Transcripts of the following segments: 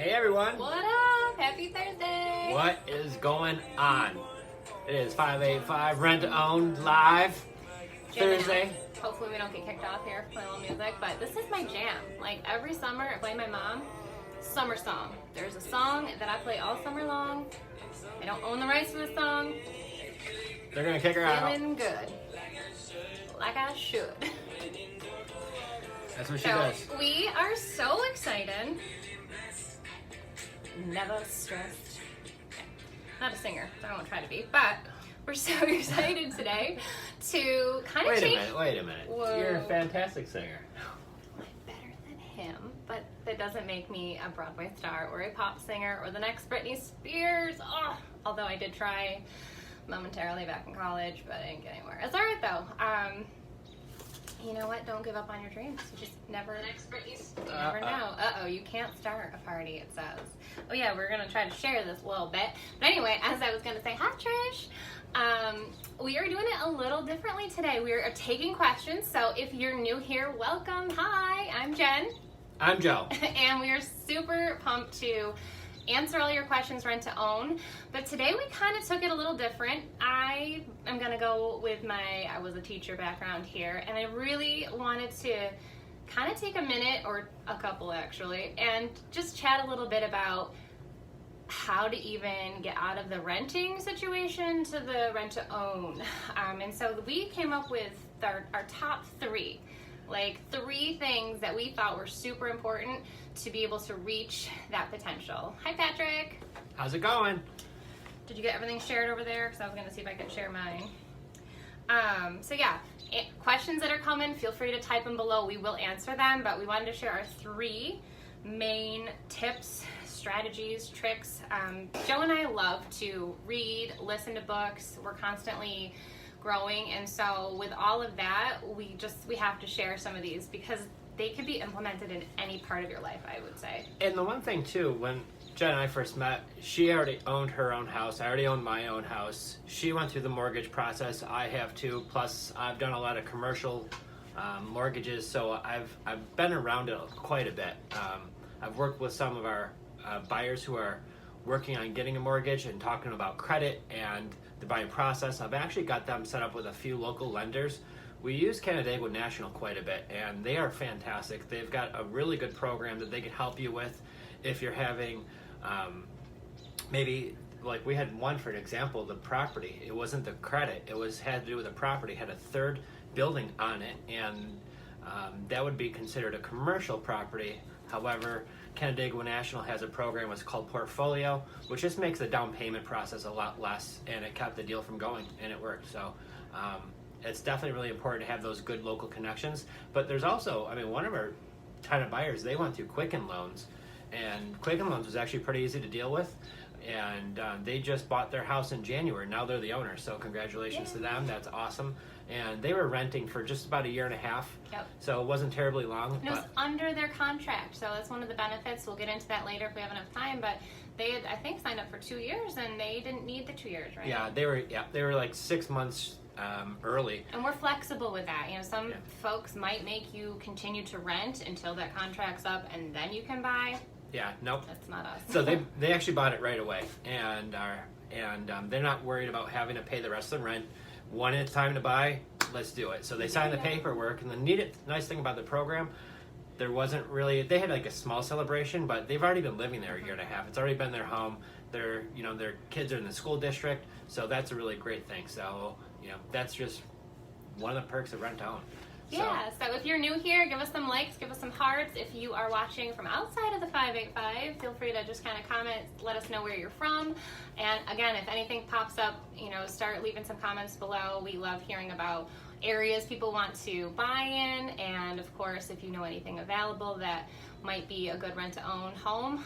Hey everyone! What up? Happy Thursday! What is going on? It is 585 Rent to Own live Thursday. Hopefully we don't get kicked off here for playing little music, but this is my jam. Like every summer I play my mom summer song. There's a song that I play all summer long. I don't own the rights to the song. They're gonna kick her out. Feeling good. Like I should. That's what she does. We are so excited. Never stressed. Not a singer, so I won't try to be, but we're so excited today to kind of change. Wait a minute. Whoa. You're a fantastic singer. I'm better than him, but that doesn't make me a Broadway star or a pop singer or the next Britney Spears. Oh, although I did try momentarily back in college, but I didn't get anywhere. It's all right though. You know what? Don't give up on your dreams. You just never. You never know. You can't start a party. It says. Oh yeah, we're gonna try to share this a little bit. But anyway, as I was gonna say, hi Trish. We are doing it a little differently today. We are taking questions. So if you're new here, welcome. Hi, I'm Jen. I'm Joe. And we are super pumped to answer all your questions rent to own, but today we kind of took it a little different. I am going to go with I was a teacher background here, and I really wanted to kind of take a minute, or a couple actually, and just chat a little bit about how to even get out of the renting situation to the rent to own. And so we came up with our top three. Like 3 things that we thought were super important to be able to reach that potential. Hi, Patrick. How's it going? Did you get everything shared over there? Because I was going to see if I could share mine. So yeah, questions that are coming, feel free to type them below. We will answer them, but we wanted to share our 3 main tips, strategies, tricks. Joe and I love to read, listen to books. We're constantly growing, and so with all of that, we have to share some of these because they could be implemented in any part of your life, I would say. And the one thing too, when Jen and I first met, she already owned her own house. I already owned my own house. She went through the mortgage process. I have too. Plus, I've done a lot of commercial mortgages, so I've been around it quite a bit. I've worked with some of our buyers who are working on getting a mortgage and talking about credit and the buying process. I've actually got them set up with a few local lenders. We use Canandaigua National quite a bit, and they are fantastic. They've got a really good program that they can help you with if you're having maybe, like we had one for an example, the property. It wasn't the credit, had to do with the property, had a 3rd building on it, and that would be considered a commercial property. However, Canandaigua National has a program that's called Portfolio, which just makes the down payment process a lot less, and it kept the deal from going, and it worked. So it's definitely really important to have those good local connections. But there's also, one of our tenant buyers, they went through Quicken Loans, and Quicken Loans was actually pretty easy to deal with, and they just bought their house in January. Now they're the owner, so congratulations to them. That's awesome. And they were renting for just about 1.5 years. Yep. So it wasn't terribly long. And it was under their contract, so that's one of the benefits. We'll get into that later if we have enough time, but they had, I think, signed up for 2 years, and they didn't need the 2 years, right? Yeah, they were like 6 months early. And we're flexible with that. Some folks might make you continue to rent until that contract's up, and then you can buy. Yeah, nope. That's not us. So they actually bought it right away, and they're not worried about having to pay the rest of the rent. When it's time to buy, let's do it. So they signed the paperwork, and the nice thing about the program, there wasn't really, they had like a small celebration, but they've already been living there 1.5 years. It's already been their home. Their kids are in the school district, so that's a really great thing. So that's just one of the perks of rent to own. Yeah, so if you're new here, give us some likes, give us some hearts. If you are watching from outside of the 585, feel free to just kind of comment, let us know where you're from. And again, if anything pops up, start leaving some comments below. We love hearing about areas people want to buy in, and of course, if you know anything available that might be a good rent to own home,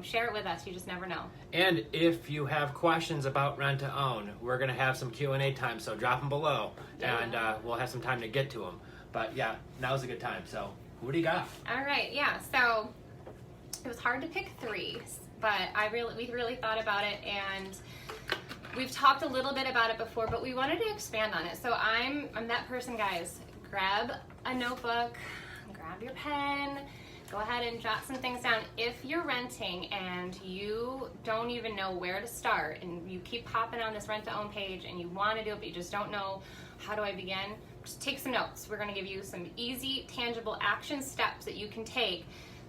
share it with us. You just never know. And if you have questions about rent to own, we're going to have some Q&A time, so drop them below, and we'll have some time to get to them. But yeah, now's a good time. So what do you got? All right, yeah. So it was hard to pick 3, but we really thought about it, and we've talked a little bit about it before, but we wanted to expand on it. So I'm that person, guys. Grab a notebook, grab your pen, go ahead and jot some things down. If you're renting and you don't even know where to start and you keep hopping on this rent to own page and you want to do it but you just don't know how do I begin, just take some notes. We're going to give you some easy, tangible action steps that you can take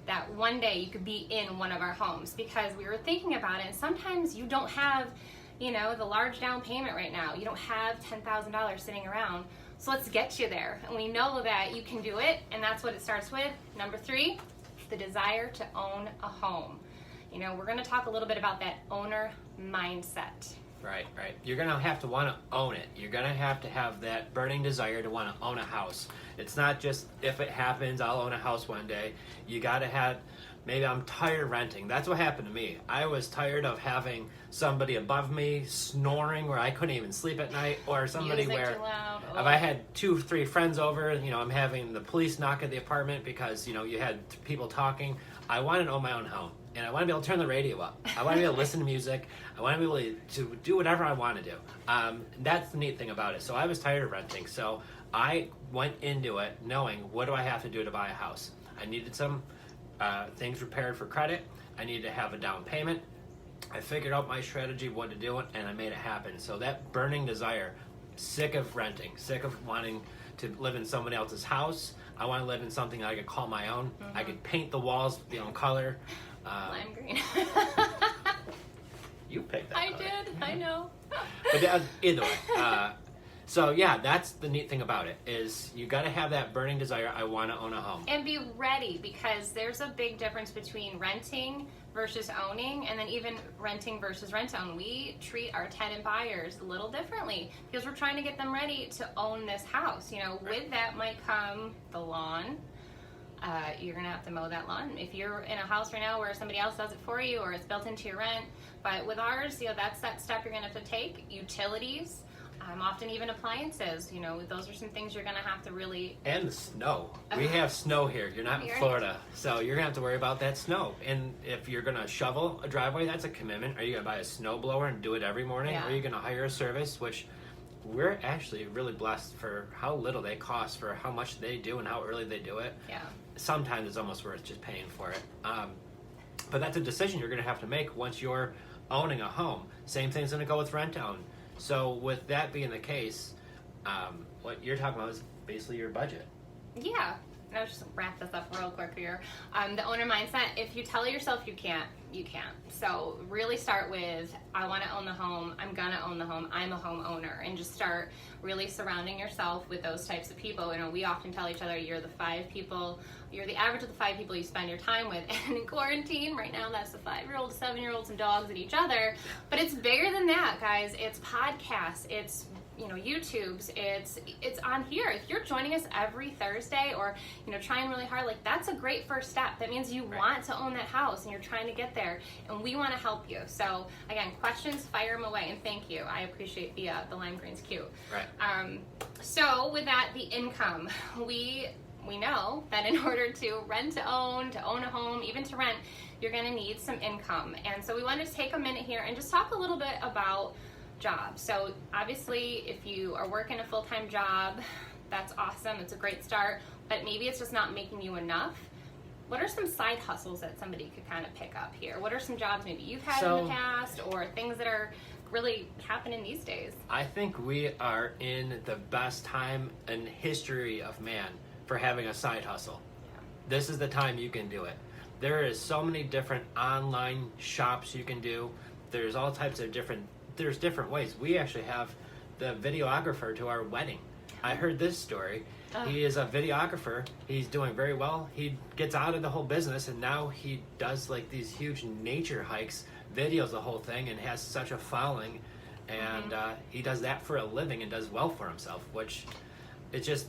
that one day you could be in one of our homes, because we were thinking about it and sometimes you don't have, you know, the large down payment right now. You don't have $10,000 sitting around. So let's get you there. And we know that you can do it, and that's what it starts with. Number 3, the desire to own a home. You know, we're going to talk a little bit about that owner mindset. Right. You're going to have to want to own it. You're going to have that burning desire to want to own a house. It's not just if it happens, I'll own a house one day. You got to have, maybe I'm tired of renting. That's what happened to me. I was tired of having somebody above me snoring where I couldn't even sleep at night, or somebody Music where too loud. if I had 2 or 3 friends over, you know, I'm having the police knock at the apartment because, you know, you had people talking. I want to own my own home, and I want to be able to turn the radio up. I want to be able to listen to music. I want to be able to do whatever I want to do. That's the neat thing about it. So I was tired of renting, so I went into it knowing, what do I have to do to buy a house? I needed some things repaired for credit. I needed to have a down payment. I figured out my strategy, what to do, and I made it happen. So that burning desire, sick of renting, sick of wanting to live in somebody else's house. I want to live in something I could call my own. Mm-hmm. I could paint the walls the own color. Lime green. You picked that I color. did. I know. But either way. So yeah, that's the neat thing about it, is you got to have that burning desire, I want to own a home. And be ready, because there's a big difference between renting versus owning, and then even renting versus rent-own. We treat our tenant buyers a little differently because we're trying to get them ready to own this house. You know, Right. With that might come the lawn. You're going to have to mow that lawn. If you're in a house right now where somebody else does it for you, or it's built into your rent. But with ours, you know, that's that step you're going to have to take. Utilities. Often even appliances, you know, those are some things you're going to have to really... And the snow. We have snow here. You're not in Florida. So you're going to have to worry about that snow. And if you're going to shovel a driveway, that's a commitment. Are you going to buy a snow blower and do it every morning? Yeah. Or are you going to hire a service, which we're actually really blessed for how little they cost, for how much they do and how early they do it. Yeah. Sometimes it's almost worth just paying for it. But that's a decision you're going to have to make once you're owning a home. Same thing's going to go with rent-own. So with that being the case, what you're talking about is basically your budget. Yeah. And I'll just wrap this up real quick here. The owner mindset, if you tell yourself you can't, you can't. So really start with, I want to own the home, I'm going to own the home, I'm a homeowner, and just start really surrounding yourself with those types of people. You know, we often tell each other you're the average of the 5 people you spend your time with. And in quarantine right now, that's the 5-year-olds, 7-year-olds, and dogs and each other. But it's bigger than that, guys. It's podcasts, it's, you know, YouTube's, it's on here. If you're joining us every Thursday, or, you know, trying really hard, like, that's a great first step. That means you want to own that house and you're trying to get there, and we want to help you. So again, questions, fire them away, and thank you. I appreciate the lime green's cute. Right. So with that, the income, we know that in order to rent to own a home, even to rent, you're going to need some income. And so we wanted to take a minute here and just talk a little bit about jobs. So obviously, if you are working a full-time job, that's awesome. It's a great start, but maybe it's just not making you enough. What are some side hustles that somebody could kind of pick up here? What are some jobs maybe you've had in the past, or things that are really happening these days? I think we are in the best time in history of man for having a side hustle. Yeah. This is the time you can do it. There is so many different online shops you can do. There's all types of different ways. We actually have the videographer to our wedding. I heard this story. He is a videographer. He's doing very well. He gets out of the whole business, and now he does like these huge nature hikes, videos the whole thing, and has such a following. And he does that for a living and does well for himself, which it's just,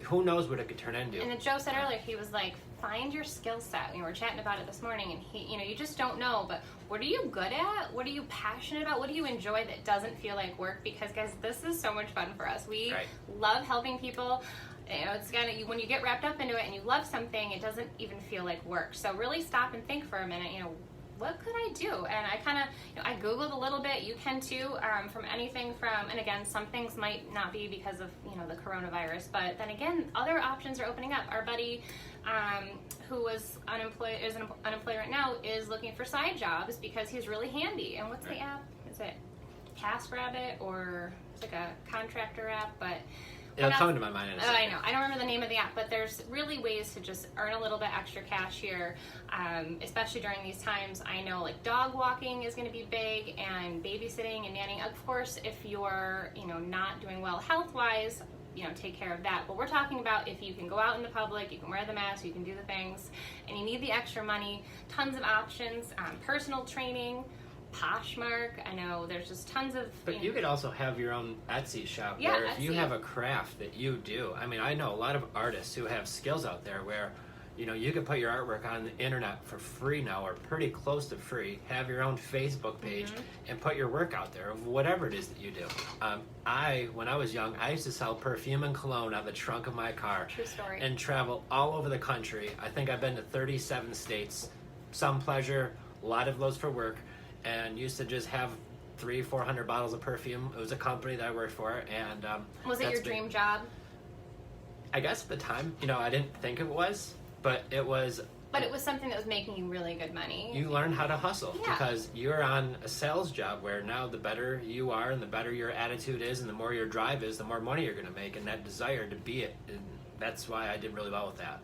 who knows what it could turn into. And Joe said earlier, he was like, find your skill set. We were chatting about it this morning, and he, you know, you just don't know, but what are you good at? What are you passionate about? What do you enjoy that doesn't feel like work? Because guys, this is so much fun for us. We love helping people. You know, it's kind of, when you get wrapped up into it and you love something, it doesn't even feel like work. So really stop and think for a minute, you know, what could I do? And I kind of, you know, I Googled a little bit. You can too, from anything from, and again, some things might not be because of, you know, the coronavirus, but then again, other options are opening up. Our buddy who was unemployed, is unemployed right now, is looking for side jobs because he's really handy. And what's the app? Is it TaskRabbit, or it's like a contractor app? But it'll come into my mind in a second. I know. I don't remember the name of the app, but there's really ways to just earn a little bit extra cash here, especially during these times. I know like dog walking is going to be big, and babysitting and nannying. Of course, if you're, not doing well health-wise, take care of that. But we're talking about if you can go out in the public, you can wear the mask, you can do the things, and you need the extra money, tons of options, personal training, Poshmark. I know there's just tons of... But you could also have your own Etsy shop, yeah, where if you have a craft that you do, I know a lot of artists who have skills out there where, you can put your artwork on the internet for free now, or pretty close to free, have your own Facebook page, and put your work out there of whatever it is that you do. When I was young, I used to sell perfume and cologne out of the trunk of my car. True story. And travel all over the country. I think I've been to 37 states, some pleasure, a lot of those for work, and used to just have 300-400 bottles of perfume. It was a company that I worked for, and was it your dream job? I guess at the time, I didn't think it was, but it was. But it was something that was making you really good money. You learn how to hustle because you're on a sales job where now the better you are and the better your attitude is and the more your drive is, the more money you're going to make, and that desire to be it. And that's why I did really well with that.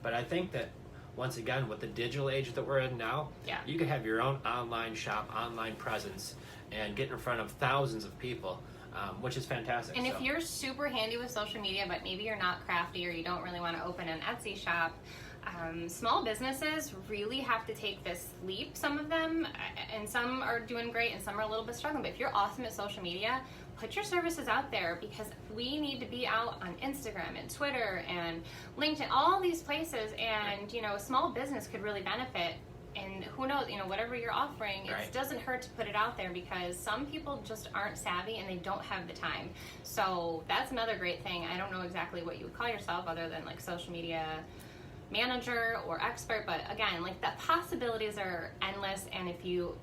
But I think that once again, with the digital age that we're in now, you can have your own online shop, online presence, and get in front of thousands of people, which is fantastic. And if you're super handy with social media, but maybe you're not crafty or you don't really want to open an Etsy shop, small businesses really have to take this leap, some of them, and some are doing great and some are a little bit struggling. But if you're awesome at social media, put your services out there, because we need to be out on Instagram and Twitter and LinkedIn, all these places, and a small business could really benefit. And who knows, whatever you're offering, it doesn't hurt to put it out there, because some people just aren't savvy and they don't have the time. So that's another great thing. I don't know exactly what you would call yourself other than like social media manager or expert, but again, like the possibilities are endless. And if you,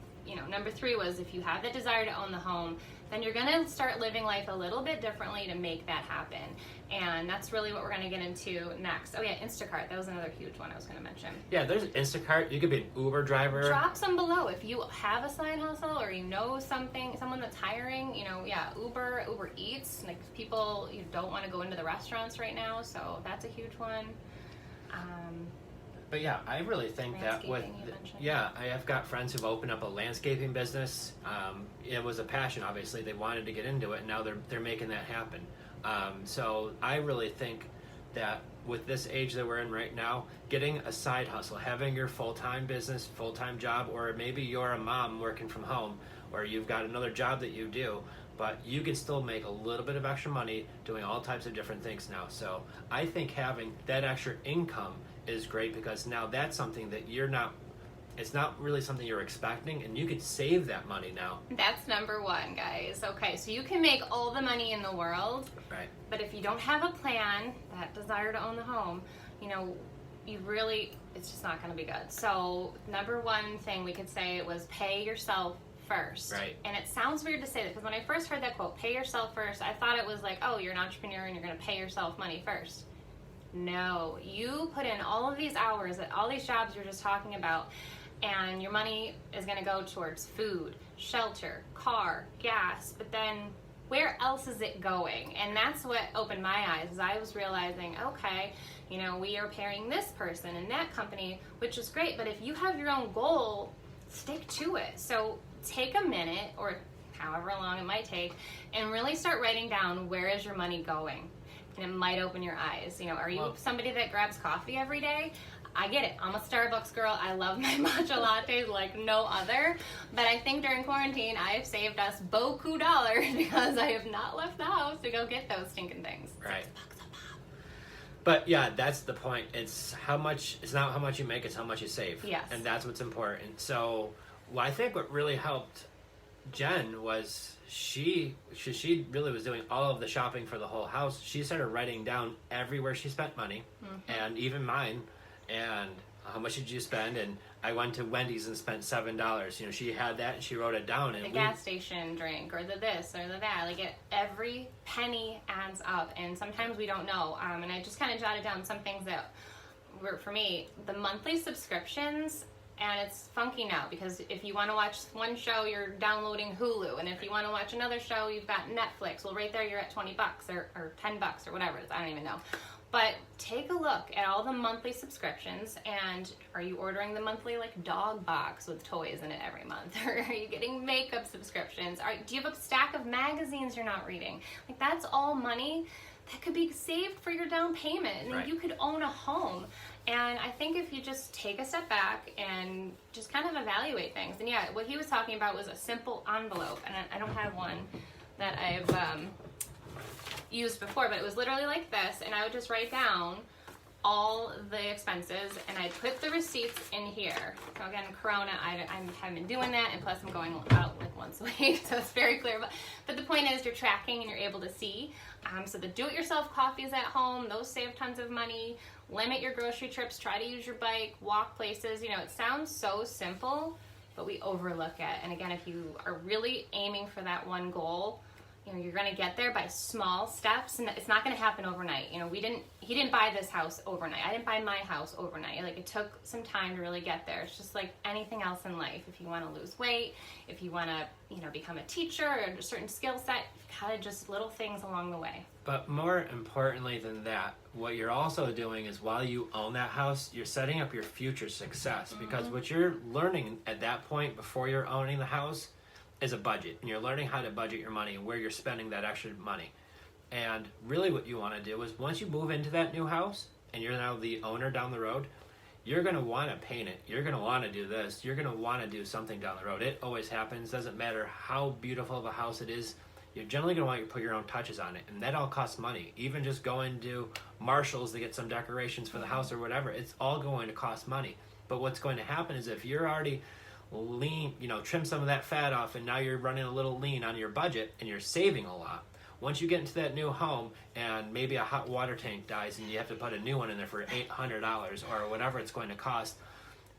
number 3 was, if you have the desire to own the home, then you're going to start living life a little bit differently to make that happen. And that's really what we're going to get into next. Oh yeah, Instacart. That was another huge one I was going to mention. Yeah, there's Instacart. You could be an Uber driver. Drop some below. If you have a side hustle or someone that's hiring, Uber Eats. Like people, you don't want to go into the restaurants right now, so that's a huge one. But yeah, I really think that I have got friends who've opened up a landscaping business. It was a passion, obviously. They wanted to get into it, and now they're making that happen. So I really think that with this age that we're in right now, getting a side hustle, having your full-time business, full-time job, or maybe you're a mom working from home, or you've got another job that you do, but you can still make a little bit of extra money doing all types of different things now. So I think having that extra income is great, because now that's something that it's not really something you're expecting, and you could save that money now. That's number 1, guys. Okay, so you can make all the money in the world, right? But if you don't have a plan, that desire to own the home, it's just not going to be good. So number 1 thing we could say was pay yourself first. Right. And it sounds weird to say that, because when I first heard that quote, pay yourself first, I thought it was like, oh, you're an entrepreneur and you're going to pay yourself money first. No, you put in all of these hours at all these jobs you're just talking about, and your money is going to go towards food, shelter, car, gas, but then where else is it going? And that's what opened my eyes, as I was realizing, okay, we are pairing this person and that company, which is great, but if you have your own goal, stick to it. So take a minute, or however long it might take, and really start writing down, where is your money going? And it might open your eyes. Are you somebody that grabs coffee every day? I get it. I'm a Starbucks girl. I love my matcha lattes like no other. But I think during quarantine, I have saved us beaucoup dollars, because I have not left the house to go get those stinking things. Right. $6 a pop. But yeah, that's the point. It's not how much you make, it's how much you save. Yes. And that's what's important. So I think what really helped Jen was she really was doing all of the shopping for the whole house. She started writing down everywhere she spent money, and even mine, and how much did you spend? And I went to Wendy's and spent $7. She had that and she wrote it down. And the gas station drink, or the this or the that. Like every penny adds up, and sometimes we don't know. And I just kind of jotted down some things that for me, the monthly subscriptions, and it's funky now because if you want to watch one show, you're downloading Hulu, and if you want to watch another show, you've got Netflix. Well, right there, you're at $20 or $10 or whatever it is. I don't even know. But take a look at all the monthly subscriptions, and are you ordering the monthly like dog box with toys in it every month? Or are you getting makeup subscriptions? Do you have a stack of magazines you're not reading? Like, that's all money that could be saved for your down payment, and Right. you could own a home. And I think if you just take a step back and just kind of evaluate things, and yeah, what he was talking about was a simple envelope, and I don't have one that I've used before, but it was literally like this, and I would just write down all the expenses, and I'd put the receipts in here. So again, Corona, I haven't been doing that, and plus I'm going out like once a week, so it's very clear. But the point is, you're tracking and you're able to see. So the do-it-yourself coffees at home, those save tons of money. Limit your grocery trips, try to use your bike, walk places. You know, it sounds so simple, but we overlook it. And again, if you are really aiming for that one goal, you know, you're going to get there by small steps, and it's not going to happen overnight. You know, he didn't buy this house overnight. I didn't buy my house overnight. Like, it took some time to really get there. It's just like anything else in life. If you want to lose weight, if you want to, you know, become a teacher or a certain skill set, kind of just little things along the way. But more importantly than that, what you're also doing is while you own that house, you're setting up your future success. Because what you're learning at that point before you're owning the house is a budget, and you're learning how to budget your money and where you're spending that extra money. And really what you want to do is once you move into that new house and you're now the owner down the road, you're going to want to paint it. You're going to want to do this. You're going to want to do something down the road. It always happens. Doesn't matter how beautiful of a house it is. You're generally going to want to put your own touches on it, and that all costs money. Even just going to Marshall's to get some decorations for the house or whatever, it's all going to cost money. But what's going to happen is if you're already lean, you know, trim some of that fat off, and now you're running a little lean on your budget and you're saving a lot. Once you get into that new home and maybe a hot water tank dies and you have to put a new one in there for $800 or whatever it's going to cost,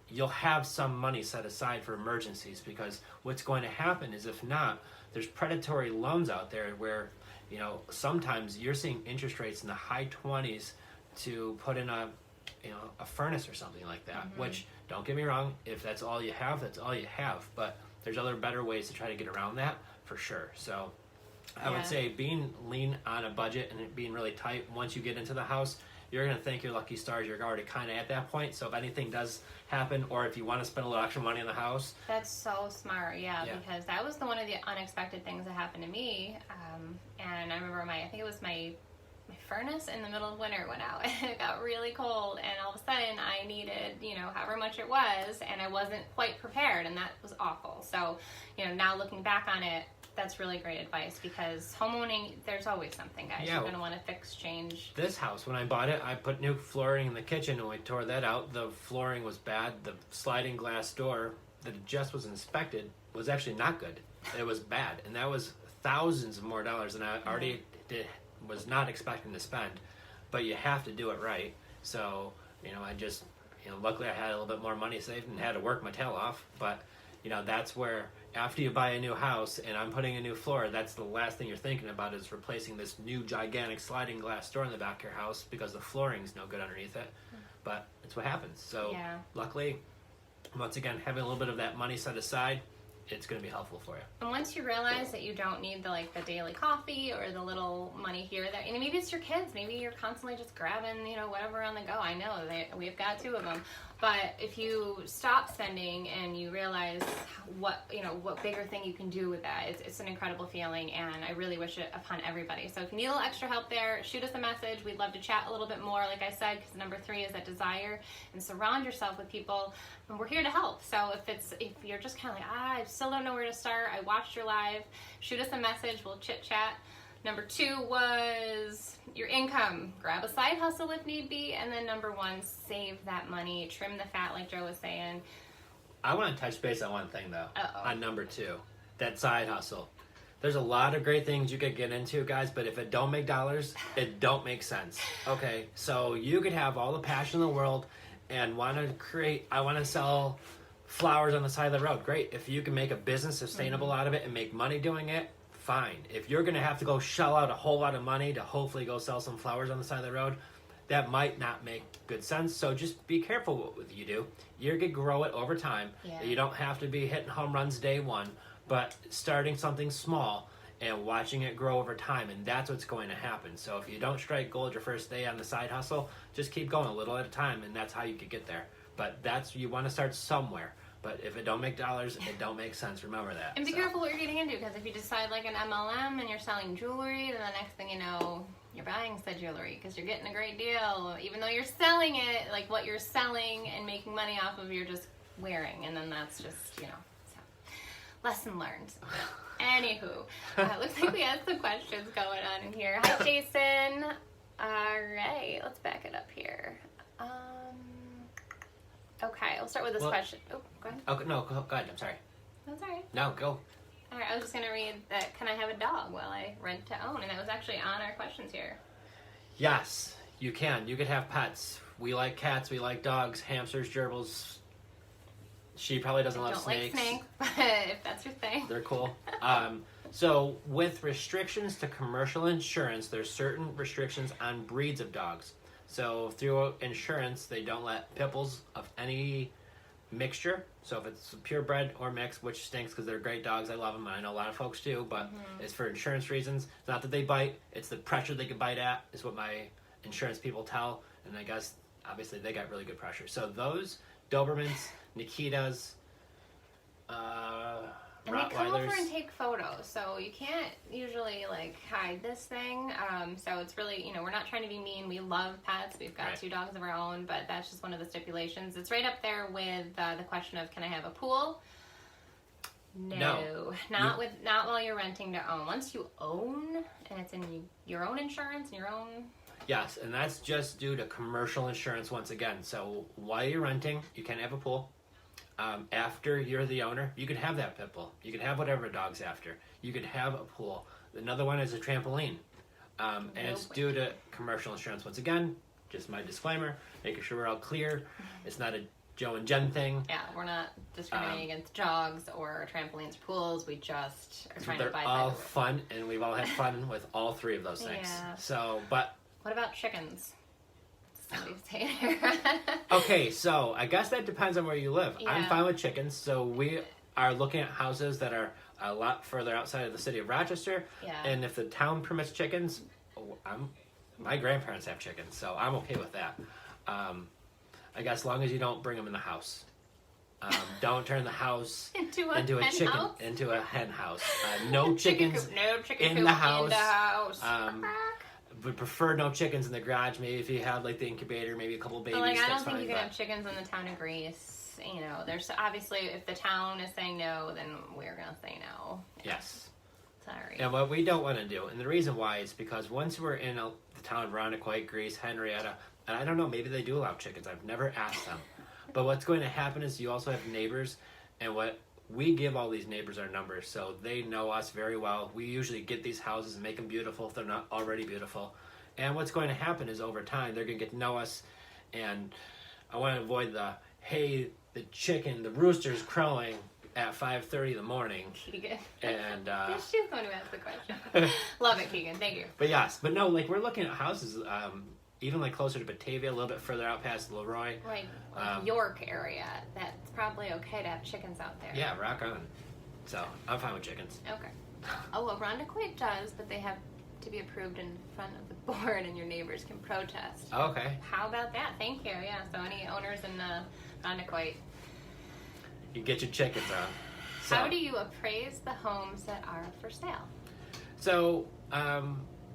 you'll have some money set aside for emergencies, because what's going to happen is if not, there's predatory loans out there where, you know, sometimes you're seeing interest rates in the high 20s to put in a furnace or something like that, which, don't get me wrong, if that's all you have, that's all you have. But there's other better ways to try to get around that for sure. So I would say being lean on a budget and it being really tight, once you get into the house, you're going to thank your lucky stars. You're already kind of at that point. So if anything does happen, or if you want to spend a little extra money on the house. That's so smart, yeah. Because that was one of the unexpected things that happened to me. And I remember I think it was my furnace in the middle of winter went out, and it got really cold, and all of a sudden I needed, you know, however much it was, and I wasn't quite prepared, and that was awful. So, you know, now looking back on it, that's really great advice, because homeowning, there's always something, guys. You're going to want to fix, change. This house, when I bought it, I put new flooring in the kitchen, and we tore that out. The flooring was bad. The sliding glass door that just was inspected was actually not good. It was bad, and that was thousands of more dollars than I already was not expecting to spend. But you have to do it right. So, you know, luckily I had a little bit more money saved and had to work my tail off. But, you know, that's where after you buy a new house and I'm putting a new floor, that's the last thing you're thinking about, is replacing this new gigantic sliding glass door in the back of your house because the flooring's no good underneath it. But it's what happens. So luckily, once again, having a little bit of that money set aside, it's going to be helpful for you. And once you realize that you don't need the daily coffee or the little money here, that, and maybe it's your kids, maybe you're constantly just grabbing, you know, whatever on the go. I know we've got 2 of them. But if you stop spending and you realize what bigger thing you can do with that, it's an incredible feeling, and I really wish it upon everybody. So if you need a little extra help there, shoot us a message. We'd love to chat a little bit more, like I said, because number 3 is that desire, and surround yourself with people, and we're here to help. So if you're just kind of like, I still don't know where to start, I watched your live, shoot us a message, we'll chit chat. Number 2 was your income. Grab a side hustle if need be. And then number 1, save that money. Trim the fat, like Joe was saying. I want to touch base on one thing, though, on number 2. That side hustle. There's a lot of great things you could get into, guys, but if it don't make dollars, it don't make sense. Okay, so you could have all the passion in the world and I want to sell flowers on the side of the road. Great. If you can make a business sustainable out of it and make money doing it, fine. If you're going to have to go shell out a whole lot of money to hopefully go sell some flowers on the side of the road, that might not make good sense. So just be careful what you do. You're going to grow it over time. Yeah. You don't have to be hitting home runs day one, but starting something small and watching it grow over time, and that's what's going to happen. So if you don't strike gold your first day on the side hustle, just keep going a little at a time, and that's how you could get there. But you want to start somewhere. But if it don't make dollars, it don't make sense. Remember that. And be careful what you're getting into, because if you decide like an MLM and you're selling jewelry, then the next thing you know, you're buying said jewelry because you're getting a great deal. Even though you're selling it, like what you're selling and making money off of, you're just wearing. And then that's just, so. Lesson learned. Anywho, looks like we have some questions going on in here. Hi, Jason. All right, let's back it up here. Okay, we'll start with this question. Oh, go ahead. Okay, no, go ahead. I'm sorry. That's all right. No, go. All right, I was just going to read that, can I have a dog while I rent to own? And that was actually on our questions here. Yes, you can. You could have pets. We like cats. We like dogs, hamsters, gerbils. She probably doesn't love snakes. I don't like snakes, but if that's your thing. They're cool. So with restrictions to commercial insurance, there's certain restrictions on breeds of dogs. So through insurance, they don't let pit bulls of any mixture. So if it's purebred or mixed, which stinks because they're great dogs, I love them, and I know a lot of folks do, but it's for insurance reasons. It's not that they bite, it's the pressure they can bite at, is what my insurance people tell, and I guess, obviously, they got really good pressure. So those, Dobermans, Nikitas, and they come over Rottweilers. and take photos, so you can't usually hide this thing. So it's really, we're not trying to be mean. We love pets. We've got 2 dogs of our own, but that's just one of the stipulations. It's right up there with the question of, can I have a pool? No, not while you're renting to own. Once you own and it's in your own insurance and your own. Yes, and that's just due to commercial insurance once again. So while you're renting, you can have a pool. After you're the owner, you can have that pit bull. You can have whatever dog's after. You could have a pool. Another one is a trampoline. And it's due to commercial insurance. Once again, just my disclaimer, making sure we're all clear. It's not a Joe and Jen thing. Yeah, we're not discriminating against dogs or trampolines or pools. We just are trying to buy. They're all fun, and we've all had fun with all 3 of those things. Yeah. So, but... What about chickens? Somebody's saying here. Okay, so I guess that depends on where you live. Yeah. I'm fine with chickens, so we are looking at houses that are a lot further outside of the city of Rochester. Yeah. And if the town permits chickens, my grandparents have chickens, so I'm okay with that. I guess as long as you don't bring them in the house. Don't turn the house into a hen house. No chickens in the house. Would prefer no chickens in the garage. Maybe if you had the incubator, maybe a couple babies. I that's don't think fine, you can have chickens in the town of Greece. There's obviously, if the town is saying no, then we're gonna say no. Yes. Sorry. And what we don't want to do, and the reason why is because once we're in the town of Rondequoit, Greece, Henrietta, and I don't know, maybe they do allow chickens. I've never asked them. But what's going to happen is you also have neighbors, and what we give all these neighbors our numbers, so they know us very well. We usually get these houses and make them beautiful if they're not already beautiful. And what's going to happen is over time, they're going to get to know us, and I want to avoid the rooster's crowing at 5:30 in the morning. Keegan. And she's the one who asked the question. Love it, Keegan. Thank you. But yes, but no, we're looking at houses, even closer to Batavia, a little bit further out past Leroy. Like York area. That's probably okay to have chickens out there. Yeah, rock on. So I'm fine with chickens. Okay. Oh, well, Rondequoit does, but they have to be approved in front of the board, and your neighbors can protest. Okay. How about that? Thank you. Yeah. So any owners in Rondequoit, you get your chickens on. So, how do you appraise the homes that are for sale? So,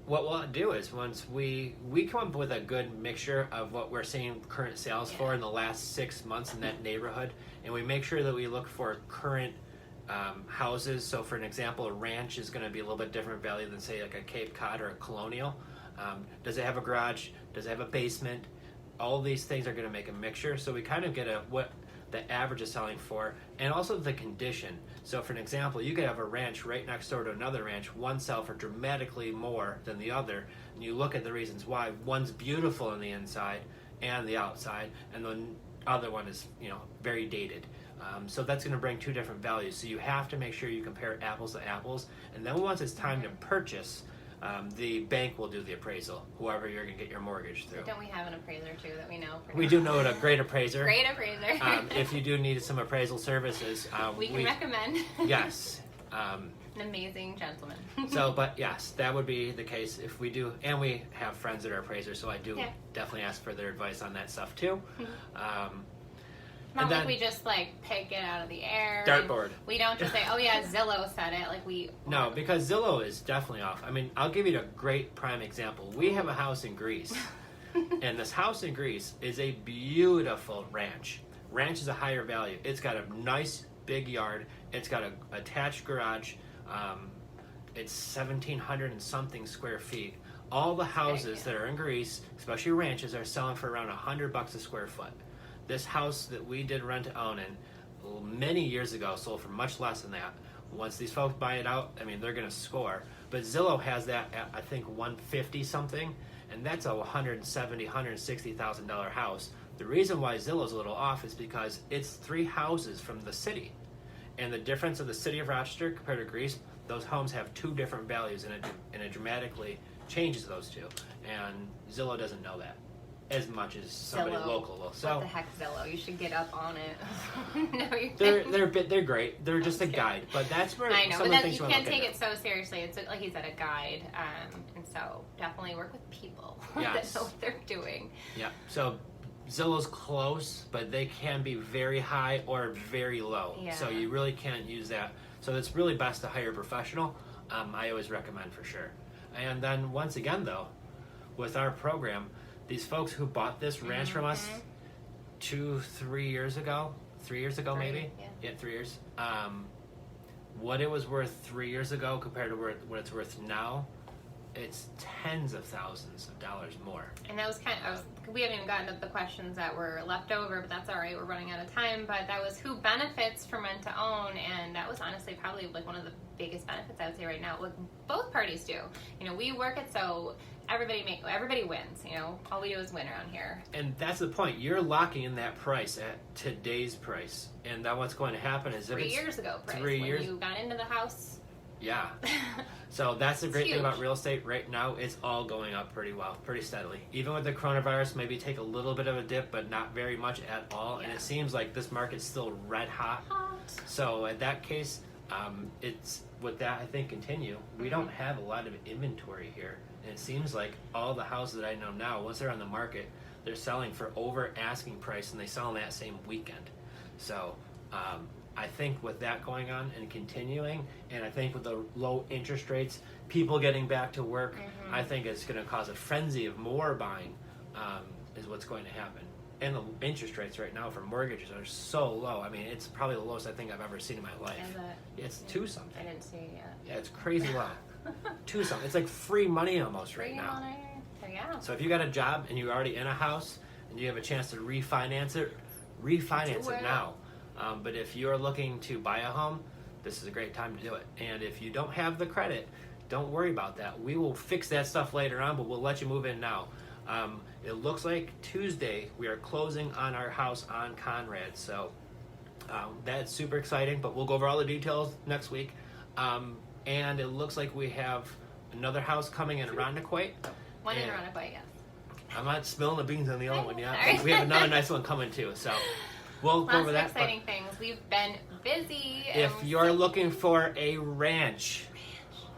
what we'll do is once we come up with a good mixture of what we're seeing current sales for in the last 6 months in that neighborhood, and we make sure that we look for current houses. So for an example, a ranch is going to be a little bit different value than say a Cape Cod or a Colonial. Does it have a garage? Does it have a basement? All these things are going to make a mixture. So we kind of get what the average is selling for, and also the condition. So for an example, you could have a ranch right next door to another ranch, one sell for dramatically more than the other, and you look at the reasons why. One's beautiful on the inside and the outside, and the other one is very dated. So that's going to bring 2 different values. So you have to make sure you compare apples to apples, and then once it's time to purchase, The bank will do the appraisal, whoever you're going to get your mortgage through. Don't we have an appraiser too that we know? We do know a great appraiser. Great appraiser. If you do need some appraisal services, we can recommend. Yes. An amazing gentleman. But yes, that would be the case if we do, and we have friends that are appraisers, so I do definitely ask for their advice on that stuff too. Not like we just pick it out of the air. Dartboard. We don't just say, "Oh yeah, Zillow said it." No, because Zillow is definitely off. I mean, I'll give you a great prime example. We have a house in Greece, and this house in Greece is a beautiful ranch. Ranch is a higher value. It's got a nice big yard. It's got an attached garage. It's 1,700 and something square feet. All the houses that are in Greece, especially ranches, are selling for around $100 a square foot. This house that we did rent to own in many years ago sold for much less than that. Once these folks buy it out, I mean, they're going to score. But Zillow has that at, I think, 150 something, and that's a $170,000, $160,000 house. The reason why Zillow's a little off is because it's 3 houses from the city. And the difference of the city of Rochester compared to Greece, those homes have 2 different values, and it dramatically changes those 2. And Zillow doesn't know that as much as somebody Zillow. local will. So what the heck, Zillow? You should get up on it. No, they're great. They're just a guide, but that's where I know, some but of the things you you can't want to take look it so seriously. It's like he said, a guide, and so definitely work with people that Yes. know what they're doing. Yeah. So Zillow's close, but they can be very high or very low. Yeah. So you really can't use that. So it's really best to hire a professional. I always recommend for sure. And then once again, though, with our program, these folks who bought this ranch from us 3 years ago, maybe? Yeah. 3 years. What it was worth 3 years ago compared to what it's worth now, it's tens of thousands of dollars more. And that was we haven't even gotten to the questions that were left over, but that's all right. We're running out of time. But that was who benefits from rent to own, and that was honestly probably one of the biggest benefits I would say right now. Both parties do. We work it so everybody wins. All we do is win around here. And that's the point. You're locking in that price at today's price, and then what's going to happen is 3 years ago price when you got into the house. Yeah. So that's the great thing huge. about real estate right now. It's all going up pretty well, pretty steadily. Even with the coronavirus, maybe take a little bit of a dip, but not very much at all. Yeah. And it seems like this market's still red hot. So in that case, it's with that I think continue. We don't have a lot of inventory here, and it seems like all the houses that I know now, once they're on the market, they're selling for over asking price, and they sell on that same weekend. So. I think with that going on and continuing, and I think with the low interest rates, people getting back to work, I think it's going to cause a frenzy of more buying is what's going to happen. And the interest rates right now for mortgages are so low. I mean, it's probably the lowest I think I've ever seen in my life. It's 2 something. I didn't see it yet. Yeah, it's crazy low. 2 something. It's like free money almost right now. Free money. Yeah. So if you got a job and you're already in a house and you have a chance to refinance it now. But if you're looking to buy a home, this is a great time to do it. And if you don't have the credit, don't worry about that. We will fix that stuff later on, but we'll let you move in now. It looks like Tuesday we are closing on our house on Conrad. So that's super exciting, but we'll go over all the details next week. And it looks like we have another house coming in Irondequoit. One in Irondequoit, yes. I'm not spilling the beans on the other one yet. Sorry. We have another nice one coming too. So we'll go over that. Lots of exciting things. We've been busy. If you're looking for a ranch,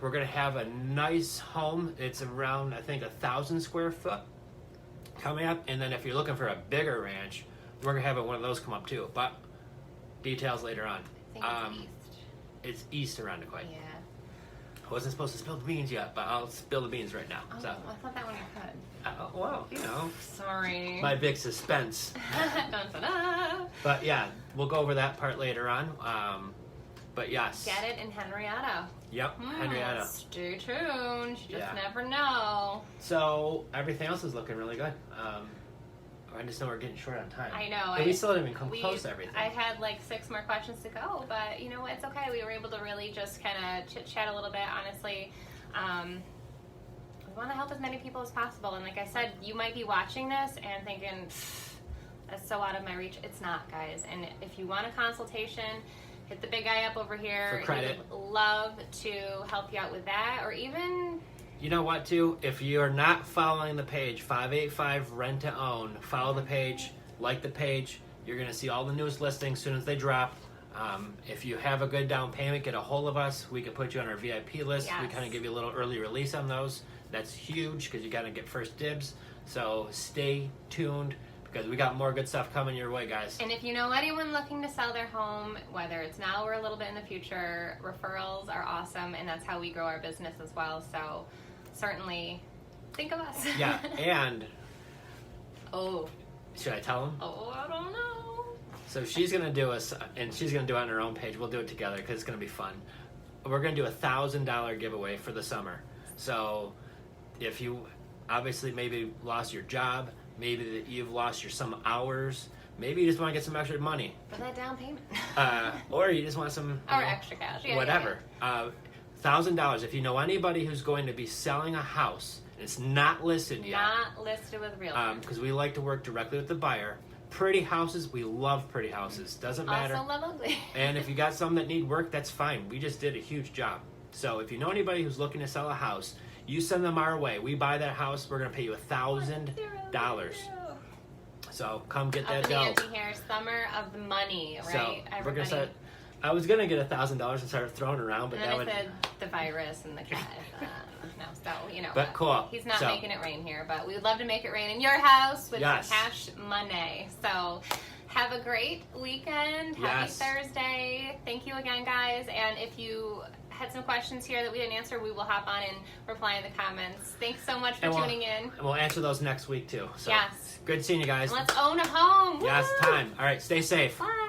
we're going to have a nice home. It's around, I think, 1,000 square foot coming up. And then if you're looking for a bigger ranch, we're going to have one of those come up too. But details later on. I think it's east around Irondequoit. Yeah. I wasn't supposed to spill the beans yet, but I'll spill the beans right now. Oh, So, I thought that one you could. well, Sorry. my big suspense. Dun, dun, dun. But yeah, we'll go over that part later on. But yes. Get it in Henrietta. Yep, Henrietta. Stay tuned. You just Yeah. never know. So everything else is looking really good. I just know we're getting short on time. I know. But we still didn't even come close to everything. I had like 6 more questions to go, but you know what? It's okay. We were able to really just kind of chit-chat a little bit, honestly. We want to help as many people as possible. And like I said, you might be watching this and thinking, that's so out of my reach. It's not, guys. And if you want a consultation, hit the big guy up over here. For credit. He would love to help you out with that, or even you know what, too? If you're not following the page, 585 Rent to Own, follow the page, like the page. You're going to see all the newest listings as soon as they drop. If you have a good down payment, get a hold of us. We can put you on our VIP list. Yes. We kind of give you a little early release on those. That's huge because you got to get first dibs. So stay tuned because we got more good stuff coming your way, guys. And if you know anyone looking to sell their home, whether it's now or a little bit in the future, referrals are awesome, and that's how we grow our business as well. So certainly think of us. Yeah, and Oh. should I tell them? Oh, I don't know. So she's gonna do us, and she's gonna do it on her own page. We'll do it together because it's gonna be fun. We're gonna do $1,000 giveaway for the summer. So if you obviously maybe lost your job, maybe that you've lost your some hours, maybe you just want to get some extra money, For that down payment. or you just want some Or extra cash. Yeah, whatever. $1,000. If you know anybody who's going to be selling a house, and it's not listed yet. Not listed with realtor. Because we like to work directly with the buyer. Pretty houses, we love pretty houses. Doesn't matter. Also love ugly. And if you got some that need work, that's fine. We just did a huge job. So if you know anybody who's looking to sell a house, you send them our way. We buy that house, we're gonna pay you $1,000. So come get that Up in the dough. ante here, summer of the money, right? So we're Everybody. gonna start. I was gonna get $1,000 and start throwing it around, but And that then would. I said the virus and the cat. No, so you know. But what? cool. He's not So- making it rain here, but we would love to make it rain in your house with Yes. cash money. So have a great weekend. Happy Yes. Thursday. Thank you again, guys. And if you had some questions here that we didn't answer, we will hop on and reply in the comments. Thanks so much for And tuning in. And we'll answer those next week too. So Yes. good seeing you guys. Let's own a home. Yes, Woo! time. All right, stay safe. Bye.